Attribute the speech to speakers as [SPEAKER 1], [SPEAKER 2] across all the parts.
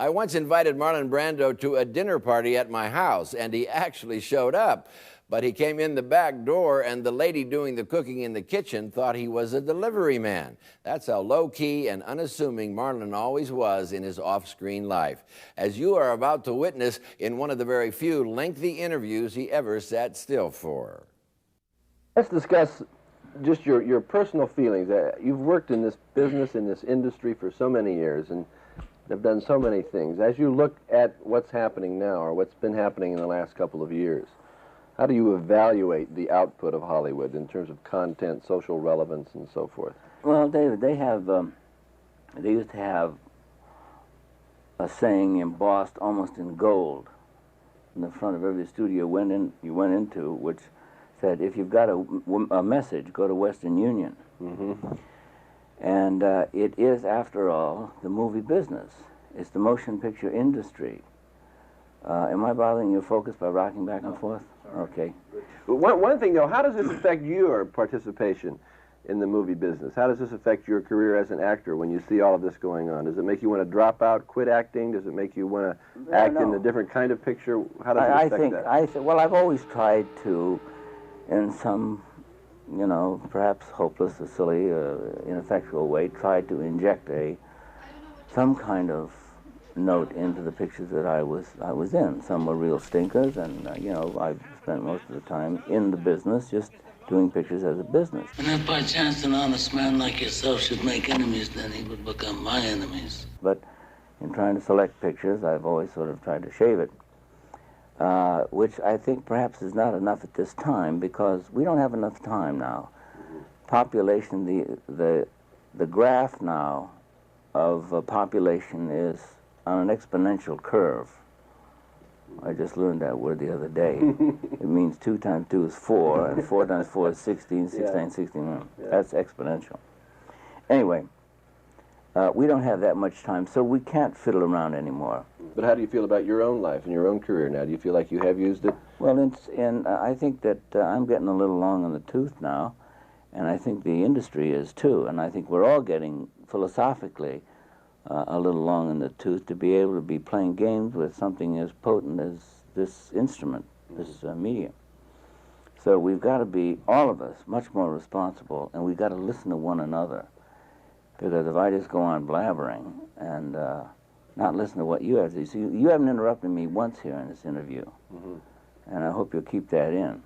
[SPEAKER 1] I once invited Marlon Brando to a dinner party at my house, and he actually showed up. But he came in the back door, and the lady doing the cooking in the kitchen thought he was a delivery man. That's how low-key and unassuming Marlon always was in his off-screen life, as you are about to witness in one of the very few lengthy interviews he ever sat still for.
[SPEAKER 2] Let's discuss just your personal feelings. You've worked in this business, in this industry for so many years, and have done so many things. As you look at what's happening now, or what's been happening in the last couple of years, how do you evaluate the output of Hollywood in terms of content, social relevance, and so forth?
[SPEAKER 3] Well, David, they used to have a saying embossed almost in gold in the front of every studio you went into, which said, if you've got a message, go to Western Union.
[SPEAKER 2] Mm-hmm.
[SPEAKER 3] And it is, after all, the movie business. It's the motion picture industry. Am I bothering your focus by rocking back and forth? Okay.
[SPEAKER 2] One thing, though, how does this affect your participation in the movie business? How does this affect your career as an actor when you see all of this going on? Does it make you want to drop out, quit acting? Does it make you want to act in a different kind of picture? How does it affect that?
[SPEAKER 3] Well, I've always tried to, in some, perhaps hopeless or silly, ineffectual way, tried to inject some kind of note into the pictures that I was in. Some were real stinkers, and I've spent most of the time in the business, just doing pictures as a business.
[SPEAKER 4] And if by chance an honest man like yourself should make enemies, then he would become my enemies.
[SPEAKER 3] But in trying to select pictures, I've always sort of tried to shave it, which I think perhaps is not enough at this time, because we don't have enough time now. Population, the graph now of population is on an exponential curve. I just learned that word the other day. It means 2 times 2 is 4, and 4 times 4 is 16, 6 times 16. Yeah. That's exponential. Anyway, we don't have that much time, so we can't fiddle around anymore.
[SPEAKER 2] But how do you feel about your own life and your own career now? Do you feel like you have used it?
[SPEAKER 3] Well, I think that I'm getting a little long in the tooth now, and I think the industry is too, and I think we're all getting, philosophically, a little long in the tooth to be able to be playing games with something as potent as this instrument, this medium. So we've got to be, all of us, much more responsible, and we've got to listen to one another. Because if I just go on blabbering and not listen to what you have to say, you haven't interrupted me once here in this interview, and I hope you'll keep that in.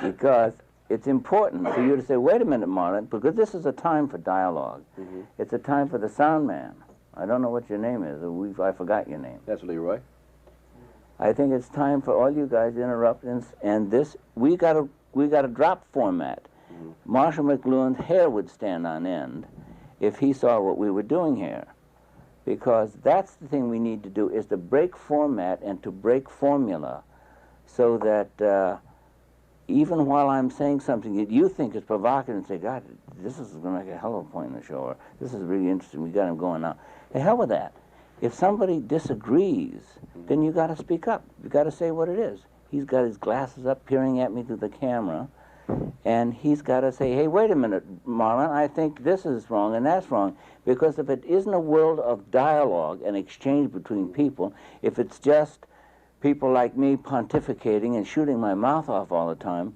[SPEAKER 3] Because it's important for you to say, wait a minute, Marlon, because this is a time for dialogue. It's a time for the sound man. I don't know what your name is. I forgot your name.
[SPEAKER 2] That's Leroy.
[SPEAKER 3] I think it's time for all you guys to interrupt, and this, we got a drop format. Marshall McLuhan's hair would stand on end if he saw what we were doing here. Because that's the thing we need to do, is to break format and to break formula, so that even while I'm saying something that you think is provocative and say, God, this is going to make a hell of a point in the show, or this is really interesting, we got him going now. The hell with that. If somebody disagrees, then you got to speak up. You got to say what it is. He's got his glasses up, peering at me through the camera, and he's got to say, hey, wait a minute, Marlon, I think this is wrong and that's wrong. Because if it isn't a world of dialogue and exchange between people, if it's just people like me pontificating and shooting my mouth off all the time,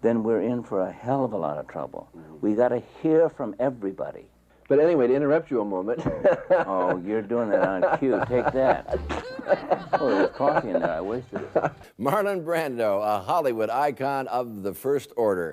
[SPEAKER 3] then we're in for a hell of a lot of trouble. We got to hear from everybody.
[SPEAKER 2] But anyway, to interrupt you a moment.
[SPEAKER 3] Oh, you're doing that on cue. Take that. Oh, there was coffee in there. I wasted it.
[SPEAKER 1] Marlon Brando, a Hollywood icon of the first order.